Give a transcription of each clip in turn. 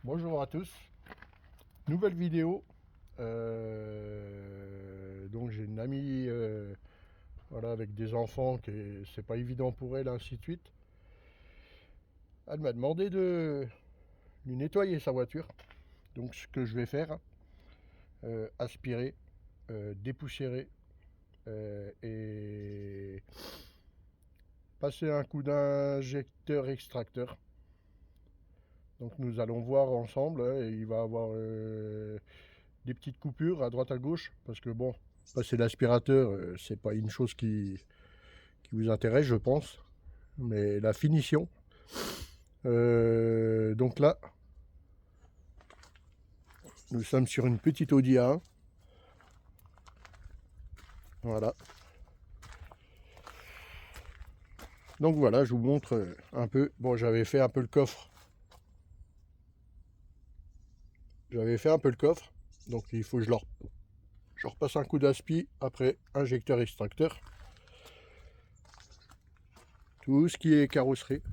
Bonjour à tous, nouvelle vidéo. Donc j'ai une amie voilà, avec des enfants qui c'est pas évident pour elle, ainsi de suite. Elle m'a demandé de lui nettoyer sa voiture. Donc ce que je vais faire, aspirer, dépoussiérer et passer un coup d'injecteur extracteur. Donc nous allons voir ensemble, hein, et il va avoir des petites coupures à droite à gauche, parce que bon, passer l'aspirateur, c'est pas une chose qui vous intéresse, je pense, mais la finition. Donc là, nous sommes sur une petite Audi A1. Voilà. Donc voilà, je vous montre un peu. Bon, j'avais fait un peu le coffre. Donc il faut que je repasse un coup d'aspi, après injecteur extracteur. Tout ce qui est carrosserie.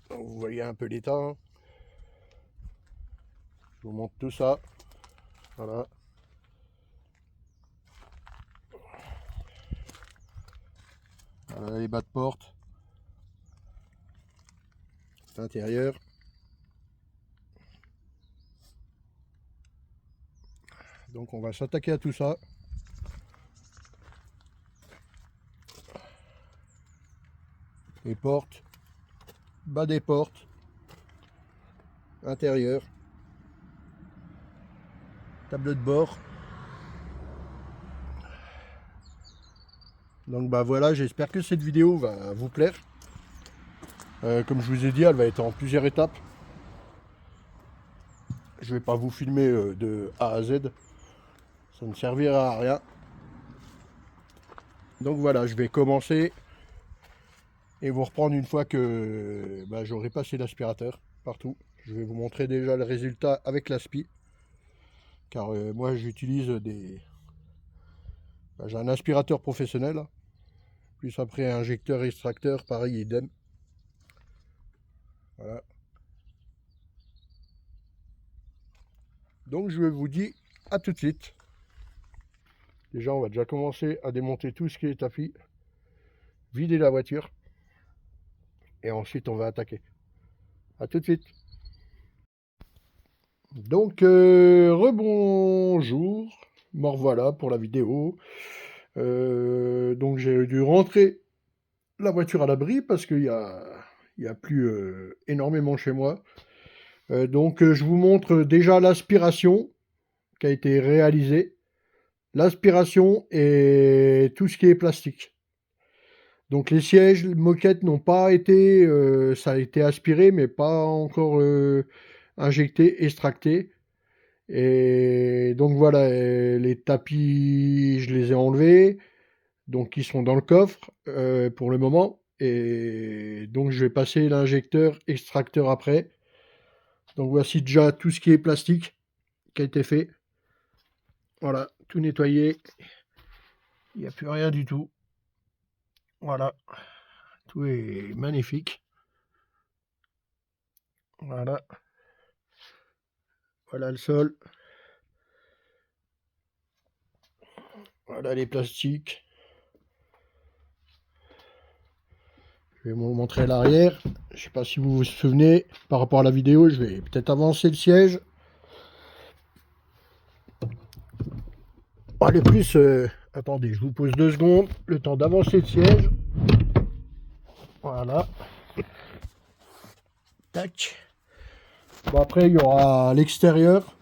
Donc, vous voyez un peu l'état, hein. Je vous montre tout ça. Voilà. Voilà les bas de porte. L'intérieur. Donc on va s'attaquer à tout ça. Les portes, bas des portes, intérieur, tableau de bord. Donc bah voilà, j'espère que cette vidéo va vous plaire. Comme je vous ai dit, elle va être en plusieurs étapes. Je vais pas vous filmer de A à Z, ça ne servira à rien. Donc voilà, je vais commencer et vous reprendre une fois que j'aurai passé l'aspirateur partout. Je vais vous montrer déjà le résultat avec l'aspi, car moi j'utilise j'ai un aspirateur professionnel, plus après injecteur extracteur, pareil, idem. Voilà. Donc je vous dis à tout de suite. Déjà, on va déjà commencer à démonter tout ce qui est tapis, vider la voiture, et ensuite on va attaquer. À tout de suite. Donc rebonjour, me revoilà pour la vidéo. Donc j'ai dû rentrer la voiture à l'abri parce qu'il y a plus énormément chez moi. Donc je vous montre déjà l'aspiration qui a été réalisée. L'aspiration et tout ce qui est plastique. Donc les sièges moquettes n'ont pas été, ça a été aspiré mais pas encore injecté, extracté. Et donc voilà, les tapis, je les ai enlevés, donc ils sont dans le coffre pour le moment. Et donc je vais passer l'injecteur extracteur après. Donc voici déjà tout ce qui est plastique qui a été fait. Voilà, tout nettoyé. Il n'y a plus rien du tout. Voilà, tout est magnifique. Voilà. Voilà le sol. Voilà les plastiques. Je vais vous montrer l'arrière. Je ne sais pas si vous vous souvenez, par rapport à la vidéo, je vais peut-être avancer le siège. Allez, plus, attendez, je vous pose 2 secondes, le temps d'avancer le siège. Voilà. Tac. Bon, après, il y aura l'extérieur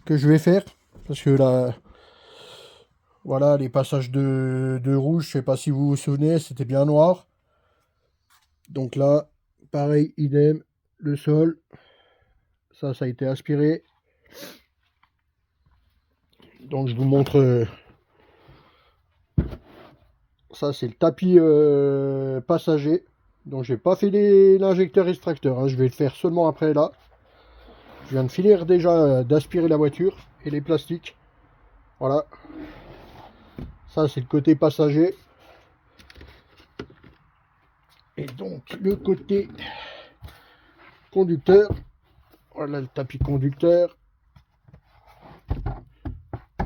que je vais faire. Parce que là, voilà, les passages de rouge, je ne sais pas si vous vous souvenez, c'était bien noir. Donc là, pareil, idem, le sol. Ça a été aspiré. Donc je vous montre. Ça, c'est le tapis passager. Donc j'ai pas fait l'injecteur extracteur, hein. Je vais le faire seulement après là. Je viens de finir déjà d'aspirer la voiture et les plastiques. Voilà. Ça, c'est le côté passager. Et donc le côté conducteur. Voilà le tapis conducteur.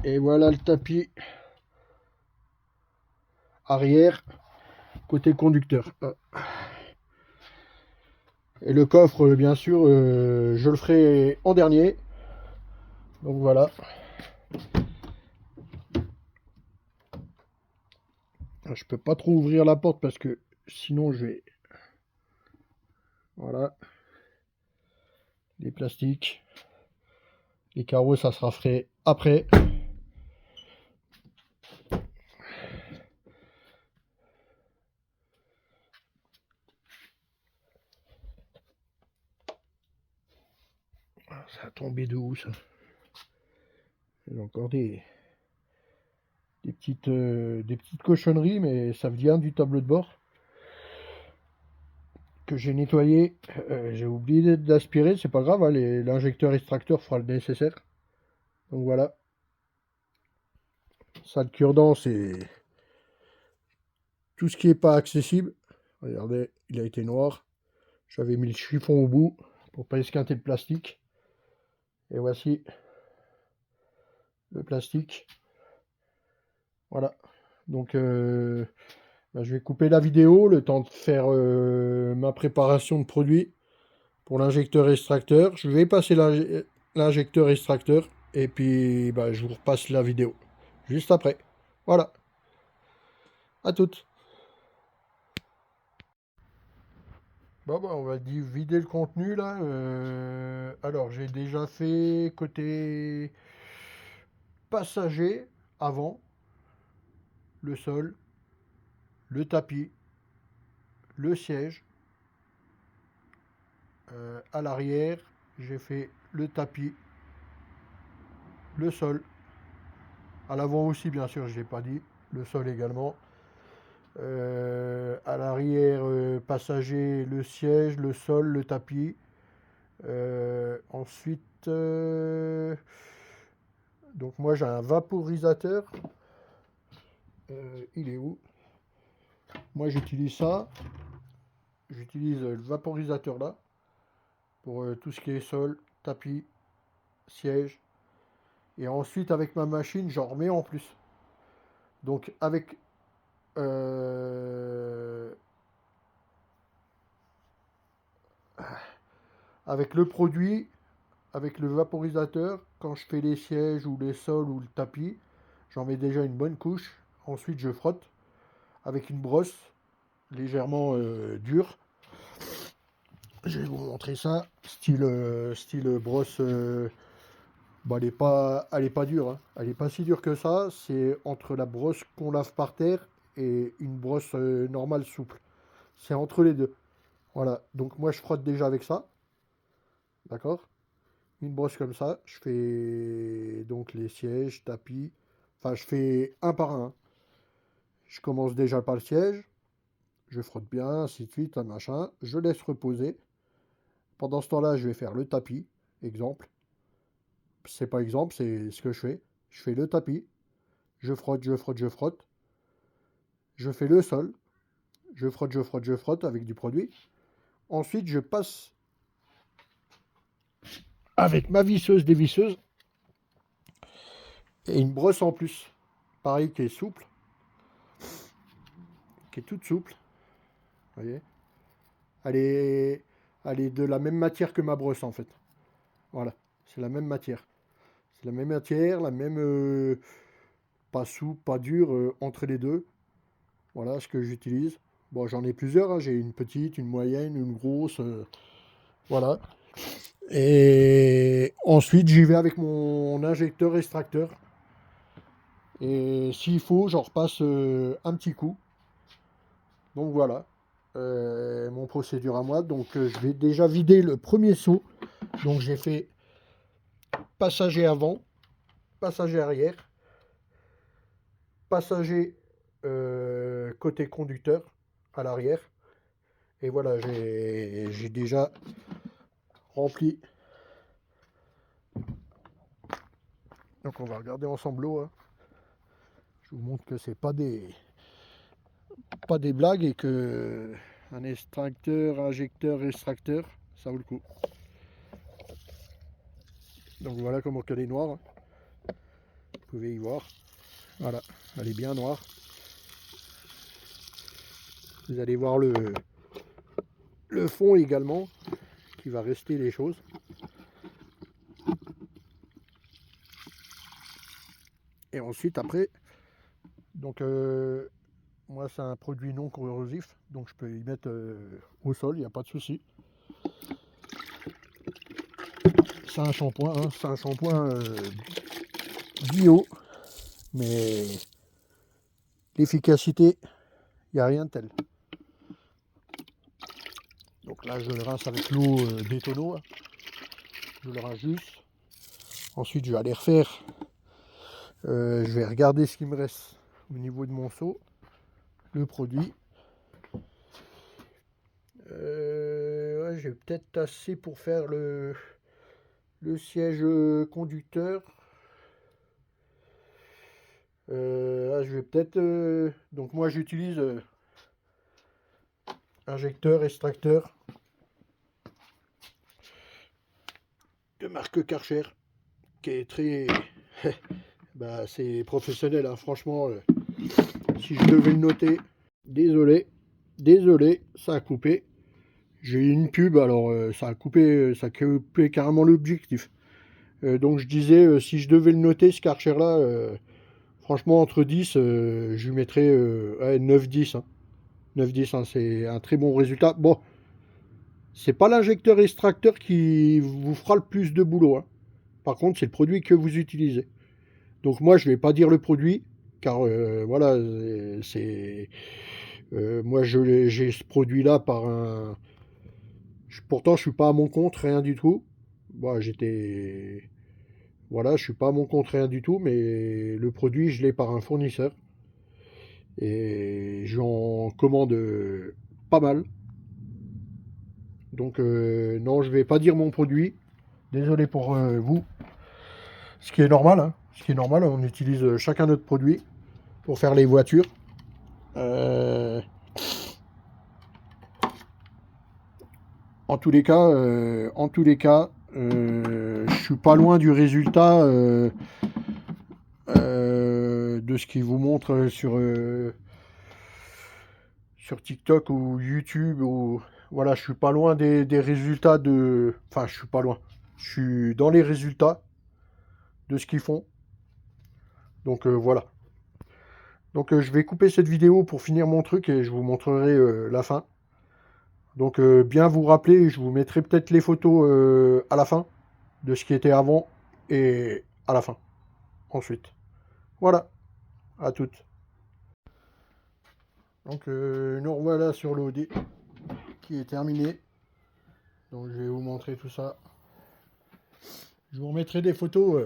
Et voilà le tapis arrière côté conducteur. Et le coffre, bien sûr, je le ferai en dernier. Donc voilà. Je peux pas trop ouvrir la porte parce que sinon je vais... Voilà. Les plastiques. Les carreaux, ça sera fait après. Ça a tombé de où, ça? Il y a encore des petites cochonneries, mais ça vient du tableau de bord que j'ai nettoyé. J'ai oublié d'aspirer, c'est pas grave, hein, l'injecteur extracteur fera le nécessaire. Donc voilà. Ça, le cure-dent, c'est tout ce qui n'est pas accessible. Regardez, il a été noir. J'avais mis le chiffon au bout pour pas esquinter le plastique. Et voici le plastique. Voilà. Donc je vais couper la vidéo, le temps de faire ma préparation de produit pour l'injecteur extracteur. Je vais passer l'injecteur extracteur et puis je vous repasse la vidéo juste après. Voilà. À toutes. Bon, on va vider le contenu là. Alors, j'ai déjà fait côté passager avant, le sol, le tapis, le siège. À l'arrière, j'ai fait le tapis, le sol. À l'avant aussi, bien sûr, je l'ai pas dit. Le sol également. À l'arrière, passager, le siège, le sol, le tapis. Ensuite, donc moi j'ai un vaporisateur. Il est où? Moi j'utilise ça. J'utilise le vaporisateur là pour tout ce qui est sol, tapis, siège. Et ensuite avec ma machine j'en remets en plus. Donc euh, avec le produit, avec le vaporisateur, quand je fais les sièges ou les sols ou le tapis, j'en mets déjà une bonne couche. Ensuite je frotte avec une brosse légèrement dure. Je vais vous montrer ça, style brosse. Elle est pas dure, hein. Elle est pas si dure que ça. C'est entre la brosse qu'on lave par terre et une brosse normale souple. C'est entre les deux. Voilà. Donc moi je frotte déjà avec ça. D'accord? Une brosse comme ça. Je fais donc les sièges, tapis. Enfin, je fais un par un. Je commence déjà par le siège. Je frotte bien, ainsi de suite, un machin. Je laisse reposer. Pendant ce temps-là, je vais faire le tapis. Exemple. C'est pas exemple, c'est ce que je fais. Je fais le tapis. Je frotte, je frotte, je frotte. Je fais le sol. Je frotte, je frotte, je frotte avec du produit. Ensuite, je passe avec ma visseuse dévisseuse et une brosse en plus. Pareil, qui est souple. Qui est toute souple. Vous voyez? Elle est, elle est de la même matière que ma brosse en fait. Voilà. C'est la même matière. C'est la même matière, la même... pas souple, pas dur, entre les deux. Voilà ce que j'utilise. Bon, j'en ai plusieurs, hein. J'ai une petite, une moyenne, une grosse. Voilà. Et ensuite, j'y vais avec mon injecteur extracteur. Et s'il faut, j'en repasse un petit coup. Donc voilà. Mon procédure à moi. Donc je vais déjà vider le premier seau. Donc j'ai fait passager avant, passager arrière, passager côté conducteur à l'arrière. Et voilà, j'ai déjà rempli. Donc on va regarder ensemble l'eau, hein. Je vous montre que c'est pas des blagues et que un extracteur, injecteur, extracteur, ça vaut le coup. Donc voilà comment elle est noire. Vous pouvez y voir. Voilà, elle est bien noire. Vous allez voir le fond également, qui va rester les choses. Et ensuite, après, donc moi c'est un produit non corrosif, donc je peux y mettre au sol, il n'y a pas de souci. C'est un shampoing, hein, c'est un shampoing bio, mais l'efficacité, il n'y a rien de tel. Donc là, je le rince avec l'eau des tonneaux. Je le rince juste. Ensuite, je vais aller refaire. Je vais regarder ce qui me reste au niveau de mon seau. Le produit. Ouais, j'ai peut-être assez pour faire le siège conducteur. Là, je vais peut-être... donc moi, j'utilise injecteur, extracteur de marque Karcher, qui est très... bah, c'est professionnel, hein, franchement. Si je devais le noter, désolé, ça a coupé. J'ai eu une pub, alors ça a coupé carrément l'objectif. Donc je disais, si je devais le noter, ce Karcher là, franchement entre 10, je lui mettrais 9-10. Hein. 9-10, hein, c'est un très bon résultat. Bon, c'est pas l'injecteur extracteur qui vous fera le plus de boulot. Hein. Par contre, c'est le produit que vous utilisez. Donc moi, je vais pas dire le produit, car voilà, c'est... moi, j'ai ce produit-là par un... Pourtant, je suis pas à mon compte, rien du tout. Bon, j'étais... Voilà, je suis pas à mon compte, rien du tout, mais le produit, je l'ai par un fournisseur. Et j'en commande pas mal. Donc, non, je vais pas dire mon produit. Désolé pour vous. Ce qui est normal, hein. Ce qui est normal, on utilise chacun notre produit pour faire les voitures. En tous les cas, je suis pas loin du résultat de ce qu'ils vous montrent sur TikTok ou YouTube. Ou... Voilà, je suis pas loin des résultats de... Enfin, je suis pas loin. Je suis dans les résultats de ce qu'ils font. Donc voilà. Donc je vais couper cette vidéo pour finir mon truc et je vous montrerai la fin. Donc bien vous rappeler, je vous mettrai peut-être les photos à la fin de ce qui était avant et à la fin. Ensuite. Voilà, à toutes. Donc nous revoilà sur l'OD qui est terminé. Donc je vais vous montrer tout ça. Je vous remettrai des photos.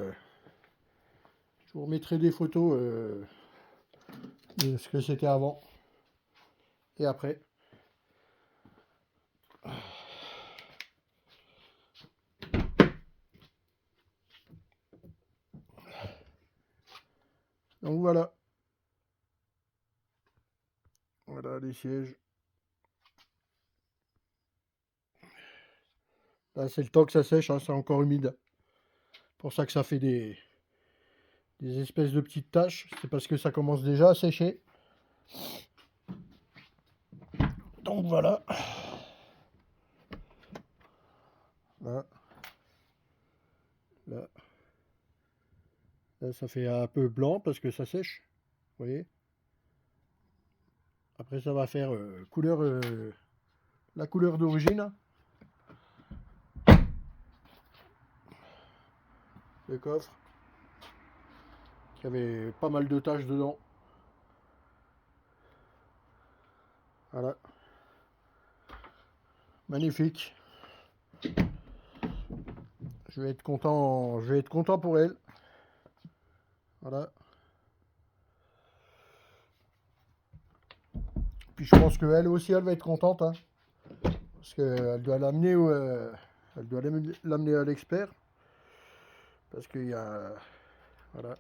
Je vous remettrai des photos de ce que c'était avant et après. Donc voilà. Voilà les sièges. Là c'est le temps que ça sèche, hein, c'est encore humide. Pour ça que ça fait des espèces de petites taches. C'est parce que ça commence déjà à sécher. Donc voilà. Là. Là. Là, ça fait un peu blanc parce que ça sèche. Vous voyez. Après, ça va faire couleur, la couleur d'origine. Le coffre. Qui avait pas mal de taches dedans. Voilà. Magnifique. Je vais être content pour elle. Voilà. Puis je pense qu'elle aussi, elle va être contente. Hein, parce qu'elle doit l'amener à l'expert. Parce qu'il y a... Voilà.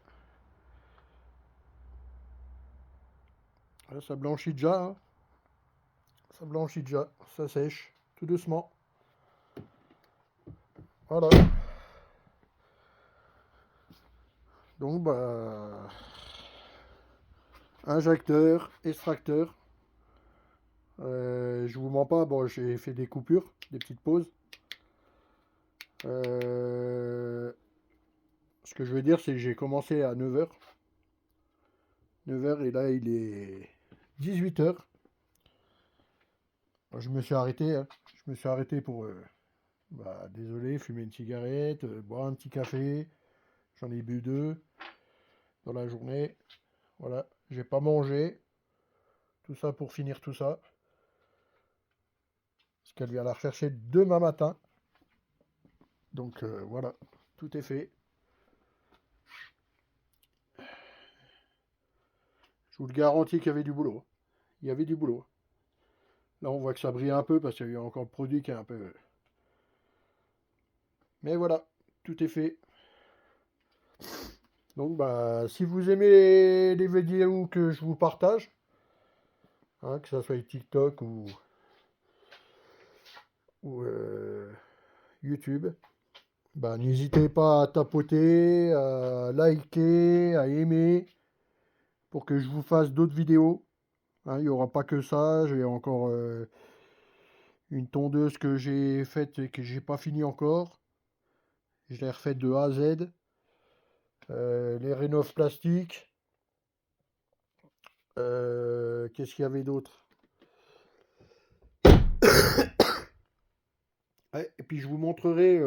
Là, ça blanchit déjà. Hein. Ça blanchit déjà. Ça sèche. Tout doucement. Voilà. Donc bah injecteur, extracteur. Je vous mens pas, bon j'ai fait des coupures, des petites pauses. Ce que je veux dire, c'est que j'ai commencé à 9h. 9h et là il est 18h. Je me suis arrêté, hein. Je me suis arrêté pour, désolé, fumer une cigarette, boire un petit café. J'en ai bu 2 dans la journée. Voilà, j'ai pas mangé. Tout ça pour finir tout ça. Parce qu'elle vient la rechercher demain matin. Donc voilà, tout est fait. Je vous le garantis qu'il y avait du boulot. Il y avait du boulot. Là, on voit que ça brille un peu parce qu'il y a encore le produit qui est un peu. Mais voilà, tout est fait. Donc, bah, si vous aimez les vidéos que je vous partage, hein, que ce soit TikTok ou YouTube, bah, n'hésitez pas à tapoter, à liker, à aimer pour que je vous fasse d'autres vidéos. Hein, il n'y aura pas que ça, j'ai encore une tondeuse que j'ai faite et que j'ai pas fini encore. Je l'ai refaite de A à Z. Les rénoves plastiques. Qu'est-ce qu'il y avait d'autre? Ouais, et puis je vous montrerai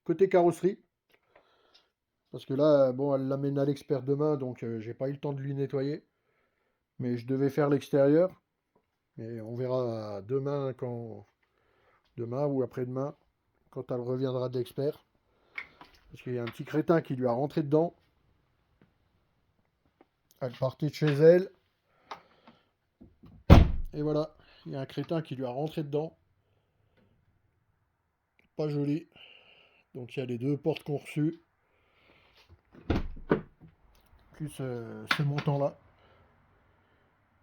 côté carrosserie. Parce que là, bon, elle l'amène à l'expert demain, donc j'ai pas eu le temps de lui nettoyer. Mais je devais faire l'extérieur. Mais on verra demain quand. Demain ou après-demain, quand elle reviendra de l'expert. Parce qu'il y a un petit crétin qui lui a rentré dedans. Elle partait de chez elle. Et voilà, il y a un crétin qui lui a rentré dedans. Pas joli. Donc il y a les deux portes qu'on reçu. Plus ce montant-là.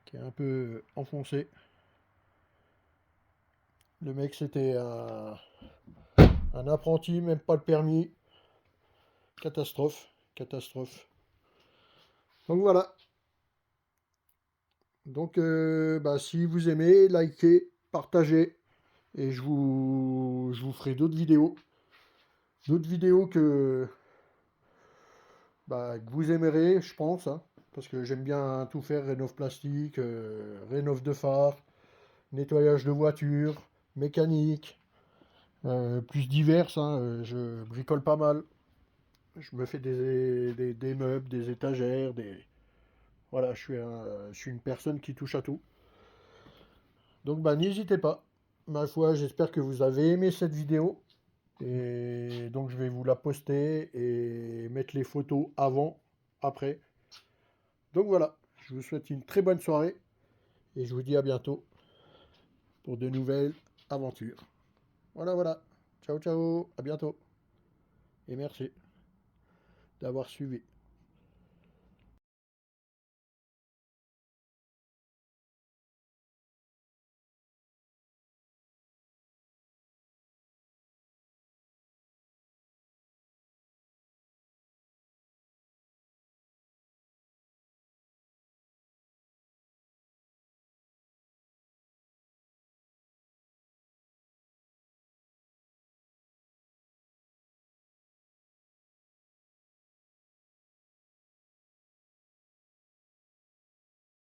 Qui est un peu enfoncé. Le mec c'était un apprenti, même pas le permis. Catastrophe. Catastrophe. Donc voilà. Donc si vous aimez, likez, partagez. Et je vous ferai d'autres vidéos. D'autres vidéos que vous aimerez, je pense. Hein, parce que j'aime bien tout faire, rénov plastique, rénov de phare, nettoyage de voiture, mécanique, plus diverses. Hein, je bricole pas mal. Je me fais des meubles, des étagères, des... Voilà, je suis une personne qui touche à tout. Donc n'hésitez pas. Ma foi, j'espère que vous avez aimé cette vidéo. Et donc je vais vous la poster et mettre les photos avant, après. Donc voilà, je vous souhaite une très bonne soirée et je vous dis à bientôt pour de nouvelles aventures. Voilà, voilà. Ciao, ciao, à bientôt. Et merci d'avoir suivi.